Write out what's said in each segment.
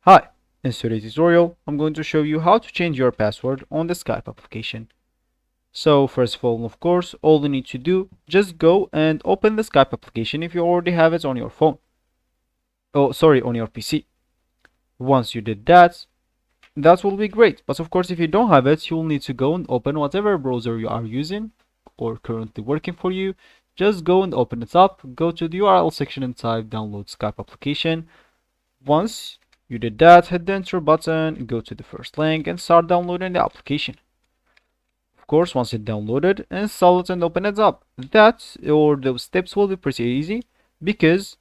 Hi, in today's tutorial, I'm going to show you how to change your password on the Skype application. So first of all, of course, all you need to do, just go and open the Skype application if you already have it on your phone. Oh, sorry, on your PC. Once you did that, that will be great. But of course, if you don't have it, you'll need to go and open whatever browser you are using or currently working for you. Just go and open it up, go to the URL section and type download Skype application. Once you did that, hit the enter button, go to the first link and start downloading the application. Of course, once it's downloaded, install it and open it up. Those steps will be pretty easy because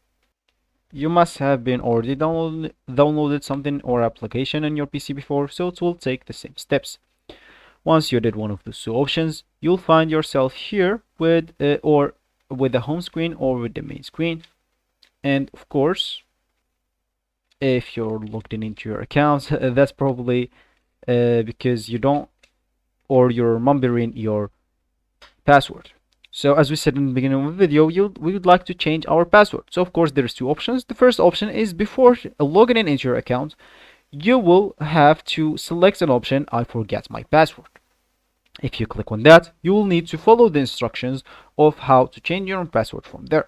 you must have been already downloaded something or application on your PC before, so it will take the same steps. Once you did one of those two options, you'll find yourself here with the home screen or with the main screen. And of course, if you're logged in into your account, that's probably because you don't or you're remembering your password. So as we said in the beginning of the video, we would like to change our password. So of course there's two options. The first option is before logging in into your account, you will have to select an option, I forget my password. If you click on that, you will need to follow the instructions of how to change your own password from there.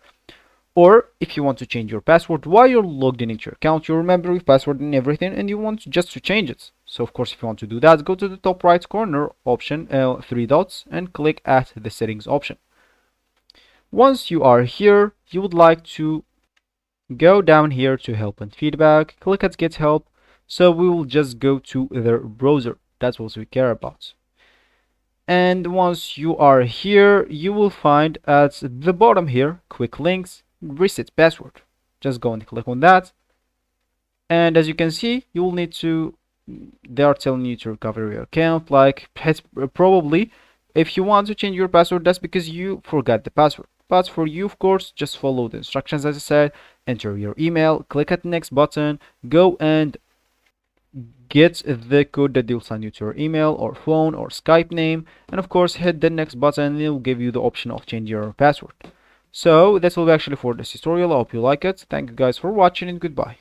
Or if you want to change your password while you're logged in into your account, you remember your password and everything, and you want just to change it. So of course, if you want to do that, go to the top right corner option, three dots, and click at the settings option. Once you are here, you would like to go down here to help and feedback, click at get help. So we will just go to the browser. That's what we care about. And once you are here, you will find at the bottom here, quick links, reset password. Just go and click on that. And as you can see, you will need to, they are telling you to recover your account. Like probably if you want to change your password, that's because you forgot the password. But for you, of course, just follow the instructions as I said, enter your email, click at the next button, go and get the code that they'll send you to your email or phone or Skype name, and of course hit the next button and it'll give you the option of changing your password. So that's all actually for this tutorial. I hope you like it. Thank you guys for watching and goodbye.